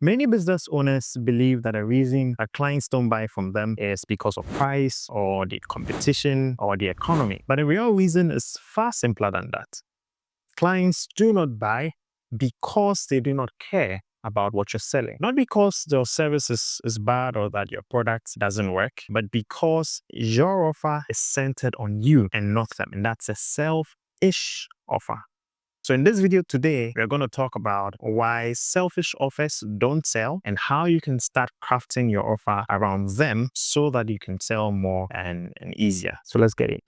Many business owners believe that the reason that clients don't buy from them is because of price or the competition or the economy. But the real reason is far simpler than that. Clients do not buy because they do not care about what you're selling. Not because your service is bad or that your product doesn't work, but because your offer is centered on you and not them. And that's a selfish offer. So in this video today, we're going to talk about why selfish offers don't sell and how you can start crafting your offer around them so that you can sell more and easier. So let's get it.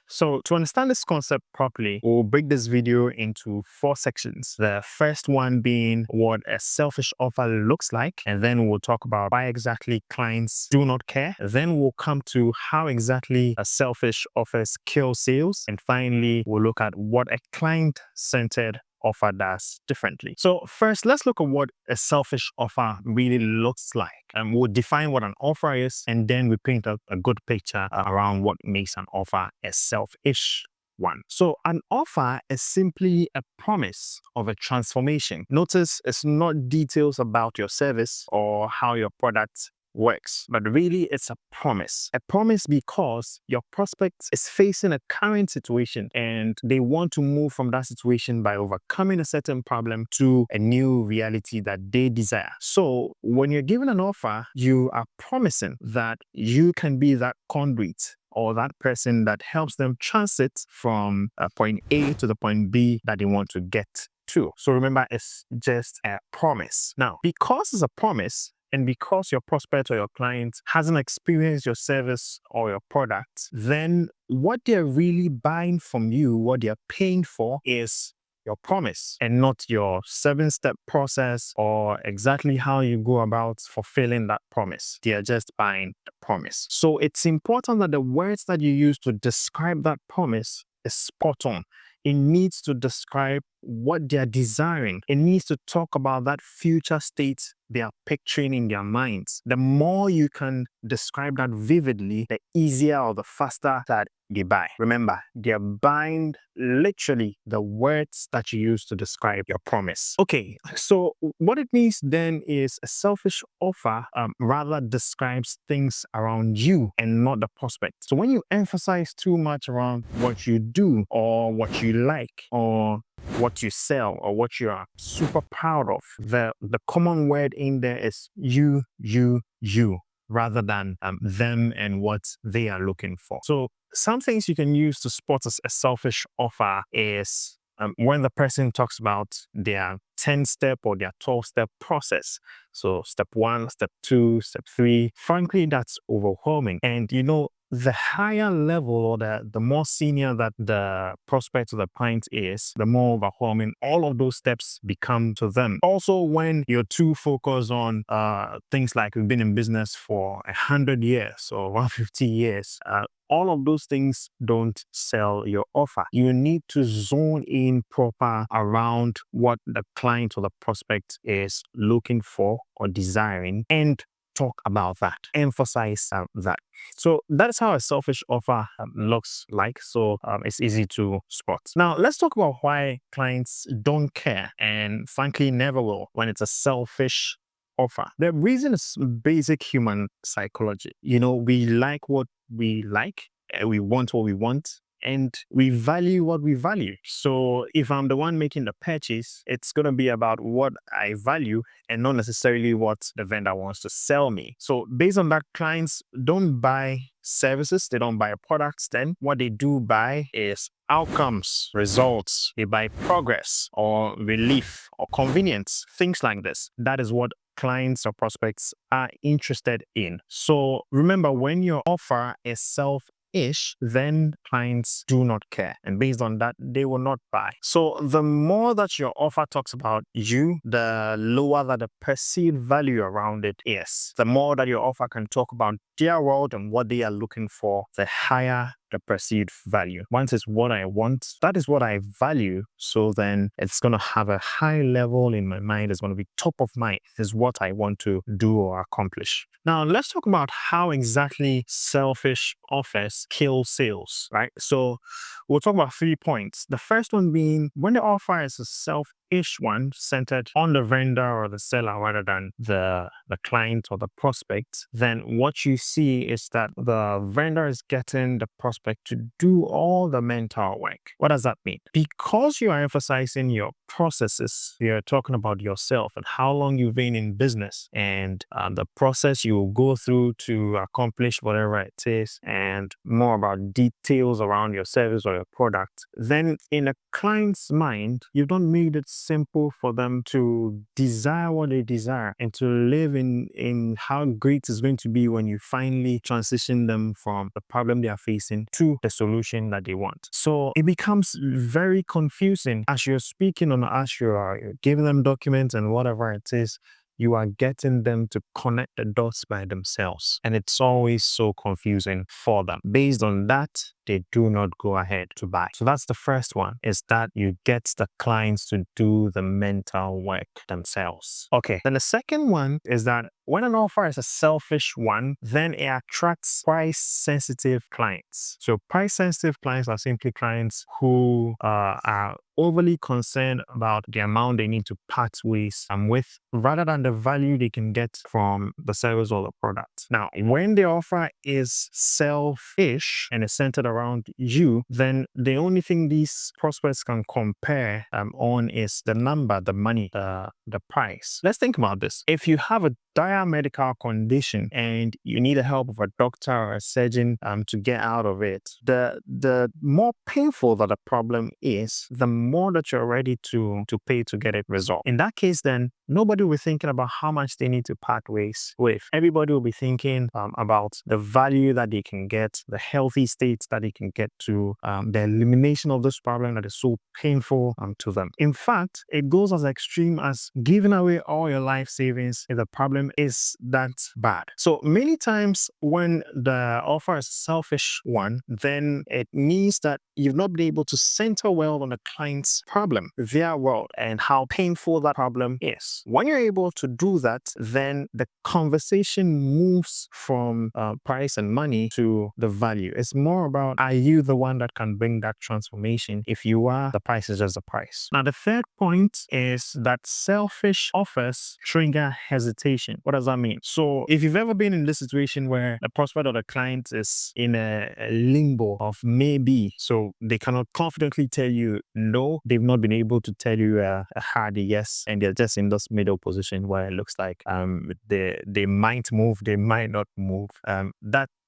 So to understand this concept properly, we'll break this video into 4 sections. The first one being what a selfish offer looks like, and then we'll talk about why exactly clients do not care. Then we'll come to how exactly a selfish offers kill sales, and finally we'll look at what a client-centered offer does differently. So first, let's look at what a selfish offer really looks like. And we'll define what an offer is, and then we paint a good picture around what makes an offer a selfish one. So an offer is simply a promise of a transformation. Notice it's not details about your service or how your product works, but really it's a promise. A promise because your prospect is facing a current situation and they want to move from that situation by overcoming a certain problem to a new reality that they desire. So when you're given an offer, you are promising that you can be that conduit or that person that helps them transit from point A to the point B that they want to get to. So remember, it's just a promise. Now, because it's a promise, and because your prospect or your client hasn't experienced your service or your product, then what they're really buying from you, what they're paying for, is your promise and not your 7-step process or exactly how you go about fulfilling that promise. They are just buying the promise. So it's important that the words that you use to describe that promise is spot on. It needs to describe what they're desiring. It needs to talk about that future state they are picturing in their minds. The more you can describe that vividly, the easier or the faster that they buy. Remember, they're buying literally the words that you use to describe your promise. Okay, so what it means then is a selfish offer rather describes things around you and not the prospect. So when you emphasize too much around what you do or what you like or what you sell or what you are super proud of, the common word in there is you rather than them and what they are looking for. So some things you can use to spot as a selfish offer is when the person talks about their 10-step or their 12-step process. So step 1, step 2, step 3, frankly, that's overwhelming. And the higher level or the more senior that the prospect or the client is, the more overwhelming all of those steps become to them. Also, when you're too focused on things like we've been in business for 100 years or 150 years, all of those things don't sell your offer. You need to zone in proper around what the client or the prospect is looking for or desiring and talk about that, emphasize that. So that's how a selfish offer looks like. So it's easy to spot. Now, let's talk about why clients don't care and frankly never will when it's a selfish offer. The reason is basic human psychology. We like what we like, we want what we want, and we value what we value. So if I'm the one making the purchase, it's going to be about what I value and not necessarily what the vendor wants to sell me. So based on that, clients don't buy services, they don't buy products. Then what they do buy is outcomes, results. They buy progress or relief or convenience, things like this. That is what clients or prospects are interested in. So remember, when your offer is then clients do not care. And based on that, they will not buy. So the more that your offer talks about you, the lower that the perceived value around it is. The more that your offer can talk about their world and what they are looking for, the higher the perceived value. Once it's what I want, that is what I value. So then it's going to have a high level in my mind. It's going to be top of mind. Is what I want to do or accomplish. Now, let's talk about how exactly selfish offers kill sales, right? So we'll talk about 3 points. The first one being when the offer is a selfish one centered on the vendor or the seller rather than the client or the prospect, then what you see is that the vendor is getting the prospect to do all the mental work. What does that mean? Because you are emphasizing your processes, you're talking about yourself and how long you've been in business and the process you will go through to accomplish whatever it is, and more about details around your service or your product, then in a client's mind, you've not made it simple for them to desire what they desire and to live in how great it's going to be when you finally transition them from the problem they are facing to the solution that they want. So it becomes very confusing as you're speaking on, as you're giving them documents and whatever it is. You are getting them to connect the dots by themselves. And it's always so confusing for them. Based on that, they do not go ahead to buy. So that's the first one, is that you get the clients to do the mental work themselves. Okay, then the second one is that when an offer is a selfish one, then it attracts price-sensitive clients. So price-sensitive clients are simply clients who are overly concerned about the amount they need to part ways with rather than the value they can get from the service or the product. Now, when the offer is selfish and is centered around you, then the only thing these prospects can compare on is the number, the money, the price. Let's think about this. If you have a dire medical condition and you need the help of a doctor or a surgeon to get out of it, the more painful that the problem is, the more that you're ready to pay to get it resolved. In that case, then nobody will be thinking about how much they need to part ways with. Everybody will be thinking about the value that they can get, the healthy states that they can get to, the elimination of this problem that is so painful to them. In fact, it goes as extreme as giving away all your life savings if the problem is that bad. So many times when the offer is a selfish one, then it means that you've not been able to center well on the client's problem, their world, and how painful that problem is. When you're able to do that, then the conversation moves from price and money to the value. It's more about, are you the one that can bring that transformation? If you are, the price is just the price. Now, the third point is that selfish offers trigger hesitation. What does that mean? So if you've ever been in this situation where the prospect or the client is in a limbo of maybe, so they cannot confidently tell you no, they've not been able to tell you a hard yes, and they're just in this middle position where it looks like they might move, they might not move.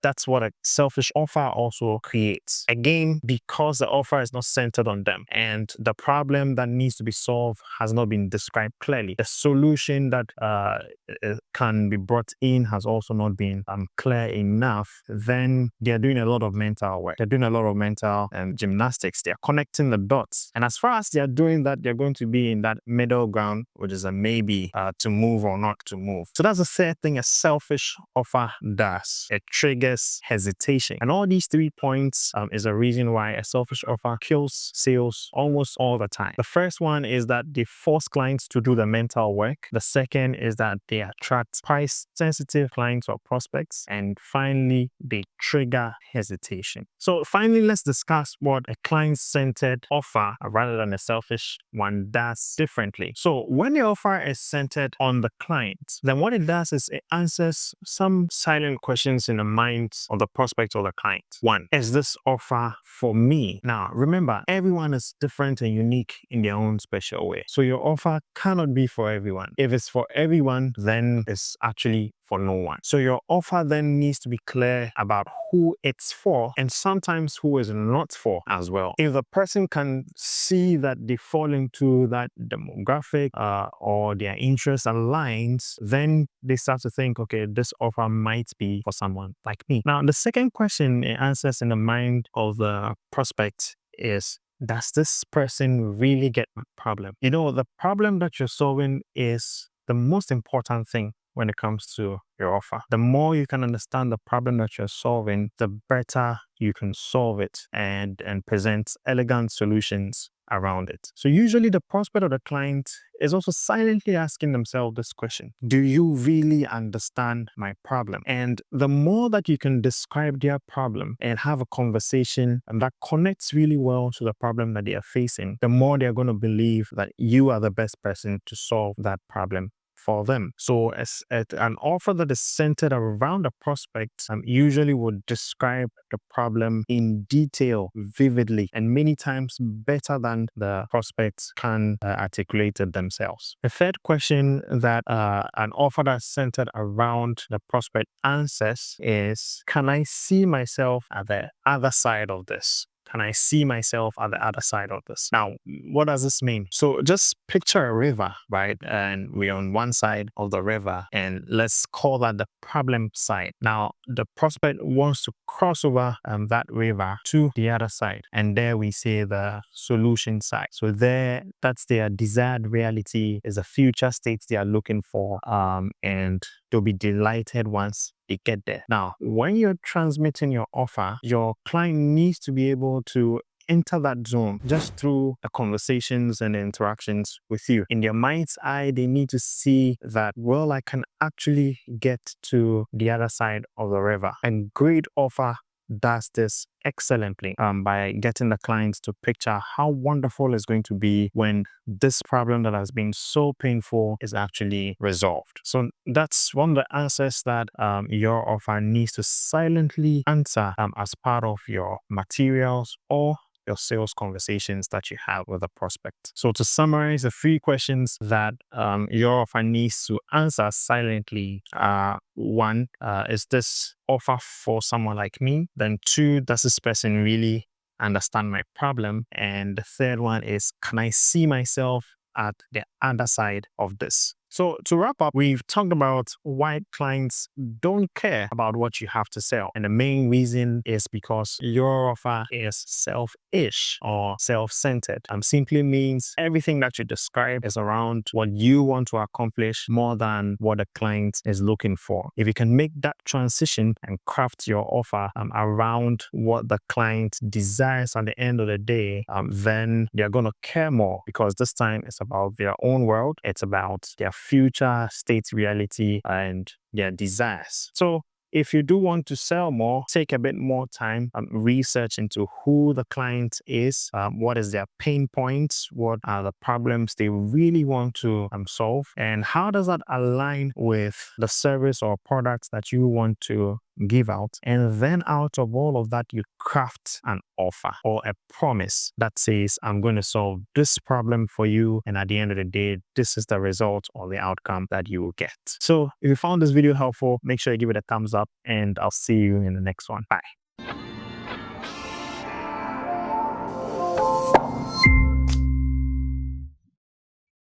That's what a selfish offer also creates. Again, because the offer is not centered on them and the problem that needs to be solved has not been described clearly. The solution that can be brought in has also not been clear enough. Then they're doing a lot of mental work. They're doing a lot of mental gymnastics. They're connecting the dots. And as far as they're doing that, they're going to be in that middle ground, which is a maybe to move or not to move. So that's the third thing a selfish offer does. It triggers hesitation. And all these 3 points is a reason why a selfish offer kills sales almost all the time. The first one is that they force clients to do the mental work. The second is that they attract price-sensitive clients or prospects. And finally, they trigger hesitation. So finally, let's discuss what a client-centered offer rather than a selfish one does differently. So when the offer is centered on the client, then what it does is it answers some silent questions in the mind of the prospect or the client. 1, is this offer for me? Now, remember, everyone is different and unique in their own special way. So your offer cannot be for everyone. If it's for everyone, then it's actually for no one. So your offer then needs to be clear about who it's for and sometimes who is not for as well. If the person can see that they fall into that demographic or their interest aligns, then they start to think, okay, this offer might be for someone like me. Now, the second question it answers in the mind of the prospect is, does this person really get my problem? You know, the problem that you're solving is the most important thing when it comes to your offer. The more you can understand the problem that you're solving, the better you can solve it and present elegant solutions around it. So usually the prospect or the client is also silently asking themselves this question: do you really understand my problem? And the more that you can describe their problem and have a conversation and that connects really well to the problem that they are facing, the more they're going to believe that you are the best person to solve that problem for them. So as an offer that is centered around a prospect usually would describe the problem in detail, vividly, and many times better than the prospects can articulate it themselves. The third question that an offer that's centered around the prospect answers is, can I see myself at the other side of this? Can I see myself at the other side of this? Now, what does this mean? So just picture a river, right? And we're on one side of the river, and let's call that the problem side. Now, the prospect wants to cross over that river to the other side. And there we see the solution side. So there, that's their desired reality, is a future state they are looking for. And they'll be delighted once they get there. Now, when you're transmitting your offer, your client needs to be able to enter that zone just through the conversations and the interactions with you. In their mind's eye, they need to see that, well, I can actually get to the other side of the river. And great offer does this excellently by getting the clients to picture how wonderful it's going to be when this problem that has been so painful is actually resolved. So that's one of the answers that your offer needs to silently answer as part of your materials or your sales conversations that you have with a prospect. So to summarize, the 3 questions that your offer needs to answer silently are: 1, is this offer for someone like me? Then 2, does this person really understand my problem? And the third one is, can I see myself at the other side of this? So to wrap up, we've talked about why clients don't care about what you have to sell. And the main reason is because your offer is selfish or self-centered. Simply means everything that you describe is around what you want to accomplish more than what the client is looking for. If you can make that transition and craft your offer around what the client desires at the end of the day, then they're going to care more, because this time it's about their own world. It's about their future state reality and their desires. So if you do want to sell more, take a bit more time, research into who the client is, what is their pain points, what are the problems they really want to solve, and how does that align with the service or products that you want to give out. And then out of all of that, you craft an offer or a promise that says, I'm going to solve this problem for you, and at the end of the day, this is the result or the outcome that you will get. So if you found this video helpful, make sure you give it a thumbs up, and I'll see you in the next one. Bye.